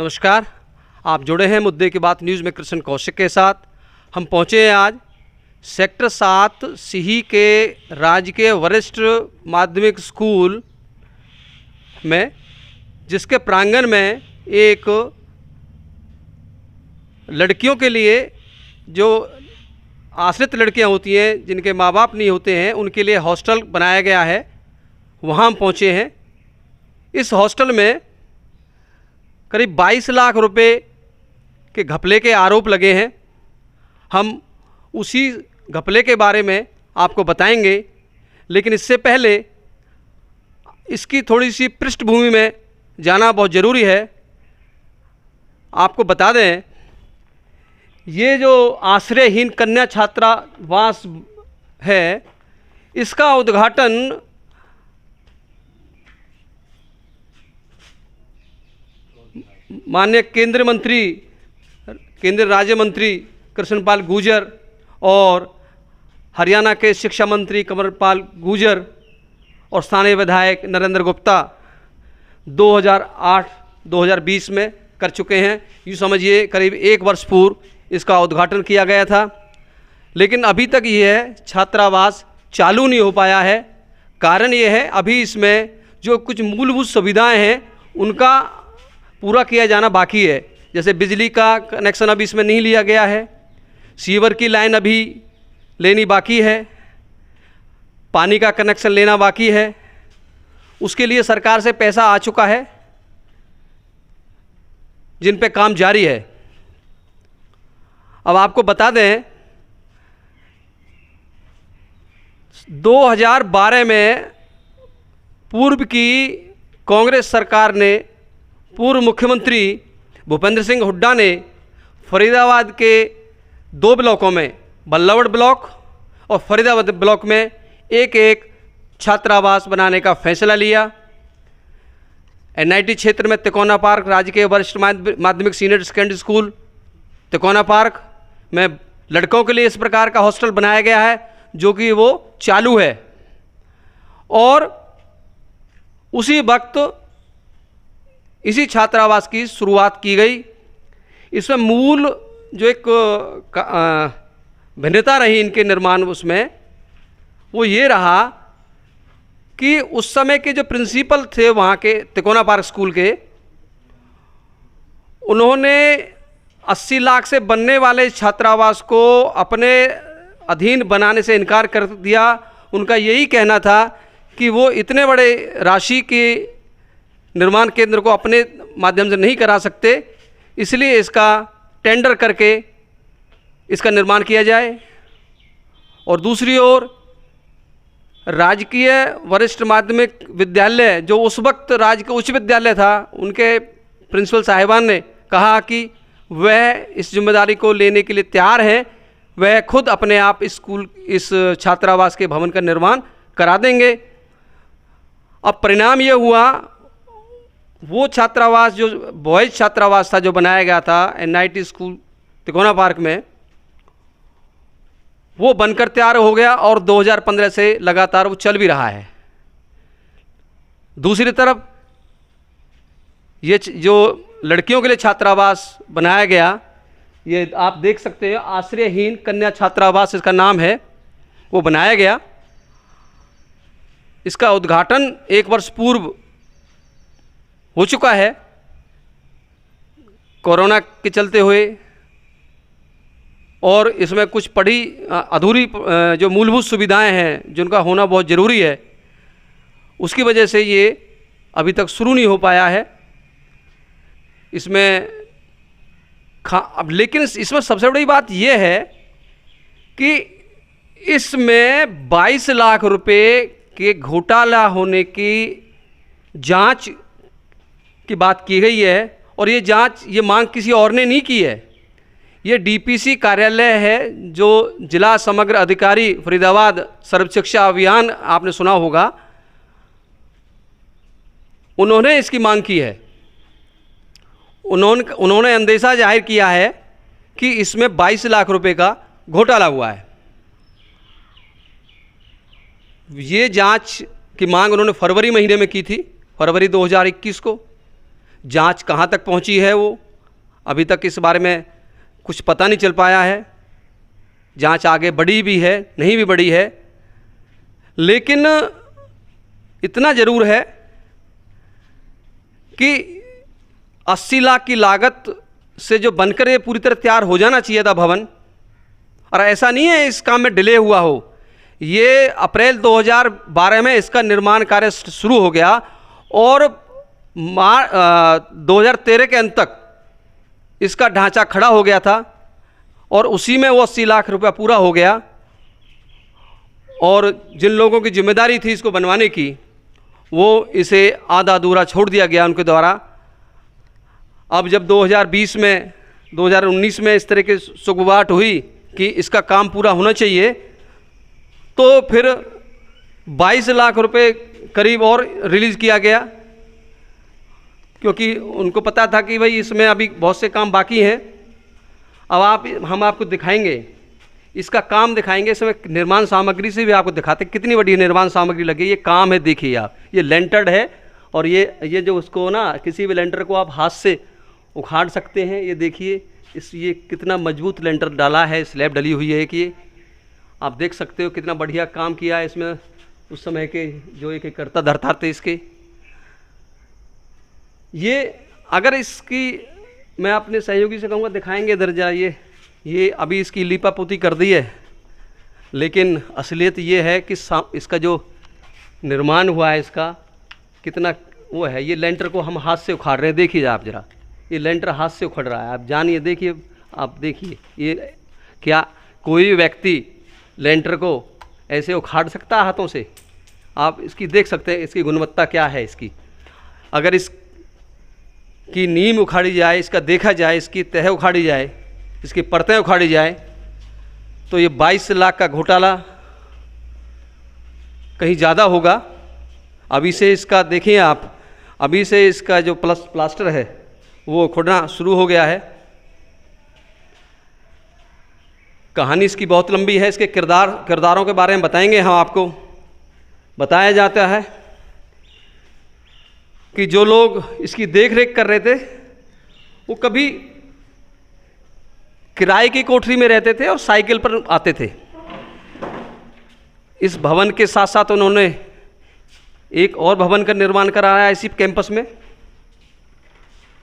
नमस्कार, आप जुड़े हैं मुद्दे की बात न्यूज़ में कृष्ण कौशिक के साथ। हम पहुंचे हैं आज सेक्टर 7 सिही के राजकीय वरिष्ठ माध्यमिक स्कूल में, जिसके प्रांगण में एक लड़कियों के लिए, जो आश्रित लड़कियां होती हैं जिनके माँ बाप नहीं होते हैं, उनके लिए हॉस्टल बनाया गया है। वहाँ हम पहुँचे हैं। इस हॉस्टल में करीब 22 लाख रुपए के घपले के आरोप लगे हैं। हम उसी घपले के बारे में आपको बताएंगे, लेकिन इससे पहले इसकी थोड़ी सी पृष्ठभूमि में जाना बहुत ज़रूरी है। आपको बता दें, ये जो आश्रयहीन कन्या छात्रावास है, इसका उद्घाटन माननीय केंद्रीय राज्य मंत्री कृष्णपाल गुर्जर और हरियाणा के शिक्षा मंत्री कंवरपाल गुर्जर और स्थानीय विधायक नरेंद्र गुप्ता 2008-2020 में कर चुके हैं। यूँ समझिए करीब 1 वर्ष पूर्व इसका उद्घाटन किया गया था, लेकिन अभी तक यह छात्रावास चालू नहीं हो पाया है। कारण ये है, अभी इसमें जो कुछ मूलभूत सुविधाएं हैं उनका पूरा किया जाना बाकी है। जैसे बिजली का कनेक्शन अभी इसमें नहीं लिया गया है, सीवर की लाइन अभी लेनी बाकी है, पानी का कनेक्शन लेना बाकी है। उसके लिए सरकार से पैसा आ चुका है, जिन पे काम जारी है। अब आपको बता दें, 2012 में पूर्व की कांग्रेस सरकार ने, पूर्व मुख्यमंत्री भूपेंद्र सिंह हुड्डा ने फरीदाबाद के 2 ब्लॉकों में, बल्लवड़ ब्लॉक और फरीदाबाद ब्लॉक में एक छात्रावास बनाने का फैसला लिया। NIT क्षेत्र में तिकोना पार्क राजकीय वरिष्ठ माध्यमिक सीनियर सेकेंडरी स्कूल तिकोना पार्क में लड़कों के लिए इस प्रकार का हॉस्टल बनाया गया है, जो कि वो चालू है। और उसी वक्त इसी छात्रावास की शुरुआत की गई। इसमें मूल जो एक भिन्नता रही इनके निर्माण, उसमें वो ये रहा कि उस समय के जो प्रिंसिपल थे वहाँ के तिकोना पार्क स्कूल के, उन्होंने 80 लाख से बनने वाले छात्रावास को अपने अधीन बनाने से इनकार कर दिया। उनका यही कहना था कि वो इतने बड़े राशि के निर्माण केंद्र को अपने माध्यम से नहीं करा सकते, इसलिए इसका टेंडर करके इसका निर्माण किया जाए। और दूसरी ओर राजकीय वरिष्ठ माध्यमिक विद्यालय, जो उस वक्त राज्य का उच्च विद्यालय था, उनके प्रिंसिपल साहिबान ने कहा कि वह इस जिम्मेदारी को लेने के लिए तैयार हैं, वह खुद अपने आप इस छात्रावास के भवन का निर्माण करा देंगे। अब परिणाम ये हुआ, वो छात्रावास जो बॉयज़ छात्रावास था, जो बनाया गया था NIT स्कूल तिकोना पार्क में, वो बनकर तैयार हो गया और 2015 से लगातार वो चल भी रहा है। दूसरी तरफ ये जो लड़कियों के लिए छात्रावास बनाया गया, ये आप देख सकते हैं, आश्रयहीन कन्या छात्रावास इसका नाम है, वो बनाया गया। इसका उद्घाटन 1 वर्ष पूर्व हो चुका है, कोरोना के चलते हुए। और इसमें कुछ अधूरी जो मूलभूत सुविधाएं हैं, जिनका होना बहुत ज़रूरी है, उसकी वजह से ये अभी तक शुरू नहीं हो पाया है। इसमें अब लेकिन इसमें सबसे बड़ी बात यह है कि इसमें 22 लाख रुपए के घोटाला होने की जांच की बात की गई है। और ये जांच, ये मांग किसी और ने नहीं की है, ये DPC कार्यालय है, जो जिला समग्र अधिकारी फरीदाबाद सर्व शिक्षा अभियान आपने सुना होगा, उन्होंने इसकी मांग की है। उन्होंने अंदेशा जाहिर किया है कि इसमें 22 लाख रुपए का घोटाला हुआ है। ये जांच की मांग उन्होंने फरवरी महीने में की थी, फरवरी 2021 को, जांच कहाँ तक पहुंची है वो अभी तक इस बारे में कुछ पता नहीं चल पाया है। जांच आगे बढ़ी भी है, नहीं भी बढ़ी है, लेकिन इतना ज़रूर है कि 80 लाख की लागत से जो बनकर ये पूरी तरह तैयार हो जाना चाहिए था भवन, और ऐसा नहीं है इस काम में डिले हुआ हो। ये अप्रैल 2012 में इसका निर्माण कार्य शुरू हो गया और 2013 के अंत तक इसका ढांचा खड़ा हो गया था और उसी में वो 80 लाख रुपया पूरा हो गया। और जिन लोगों की जिम्मेदारी थी इसको बनवाने की, वो इसे आधा अधूरा छोड़ दिया गया उनके द्वारा। अब जब 2019 में इस तरह की सुगबुगाहट हुई कि इसका काम पूरा होना चाहिए, तो फिर 22 लाख रुपए करीब और रिलीज़ किया गया, क्योंकि उनको पता था कि भाई इसमें अभी बहुत से काम बाकी हैं। अब हम आपको दिखाएंगे, इसका काम दिखाएंगे। इसमें निर्माण सामग्री से भी आपको दिखाते कितनी बड़ी निर्माण सामग्री लगी। ये काम है, देखिए आप, ये लेंटर्ड है और ये जो उसको ना, किसी भी लेंटर को आप हाथ से उखाड़ सकते हैं। ये देखिए ये कितना मजबूत लेंटर डाला है, स्लैब डली हुई है कि आप देख सकते हो कितना बढ़िया काम किया है इसमें उस समय के जो एक करता धरता थे इसके। ये अगर इसकी मैं अपने सहयोगी से कहूँगा दिखाएंगे इधर जाइए। ये अभी इसकी लीपापोती कर दी है, लेकिन असलियत ये है कि इसका जो निर्माण हुआ है इसका कितना वो है। ये लेंटर को हम हाथ से उखाड़ रहे हैं, देखिए आप ज़रा, ये लेंटर हाथ से उखड़ रहा है। आप जानिए, देखिए, आप देखिए, ये क्या कोई व्यक्ति लेंटर को ऐसे उखाड़ सकता है हाथों से? आप इसकी देख सकते हैं इसकी गुणवत्ता क्या है इसकी। अगर इसकी नींव उखाड़ी जाए, इसका देखा जाए, इसकी तह उखाड़ी जाए, इसकी परतें उखाड़ी जाए, तो ये 22 लाख का घोटाला कहीं ज़्यादा होगा। अभी से इसका देखिए आप, अभी से इसका जो प्लास्टर है वो खुदना शुरू हो गया है। कहानी इसकी बहुत लंबी है। इसके किरदारों के बारे में बताएंगे हम आपको। बताया जाता है कि जो लोग इसकी देख रेख कर रहे थे वो कभी किराए की कोठरी में रहते थे और साइकिल पर आते थे। इस भवन के साथ साथ उन्होंने एक और भवन का निर्माण कराया इसी कैंपस में।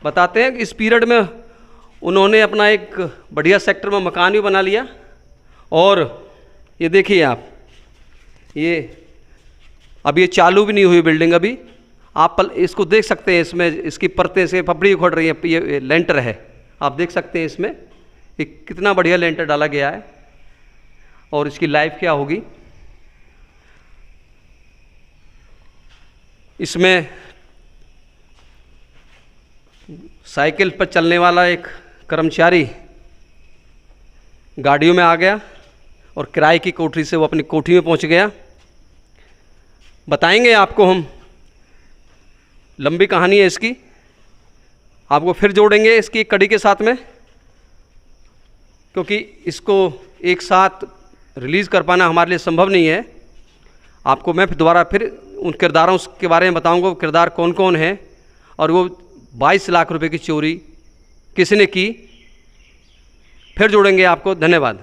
बताते हैं कि इस पीरियड में उन्होंने अपना एक बढ़िया सेक्टर में मकान भी बना लिया। और ये देखिए आप, ये अब ये चालू भी नहीं हुई बिल्डिंग अभी। आप इसको देख सकते हैं, इसमें इसकी परतें से पपड़ी उखड़ रही है। ये लेंटर है, आप देख सकते हैं इसमें ये कितना बढ़िया लेंटर डाला गया है और इसकी लाइफ क्या होगी। इसमें साइकिल पर चलने वाला एक कर्मचारी गाड़ियों में आ गया और किराए की कोठरी से वो अपनी कोठी में पहुंच गया। बताएंगे आपको हम, लंबी कहानी है इसकी, आपको फिर जोड़ेंगे इसकी एक कड़ी के साथ में, क्योंकि इसको एक साथ रिलीज़ कर पाना हमारे लिए संभव नहीं है। आपको मैं दोबारा फिर उन किरदारों के बारे में बताऊंगा, वो किरदार कौन कौन हैं और वो 22 लाख रुपए की चोरी किसने की। फिर जोड़ेंगे आपको। धन्यवाद।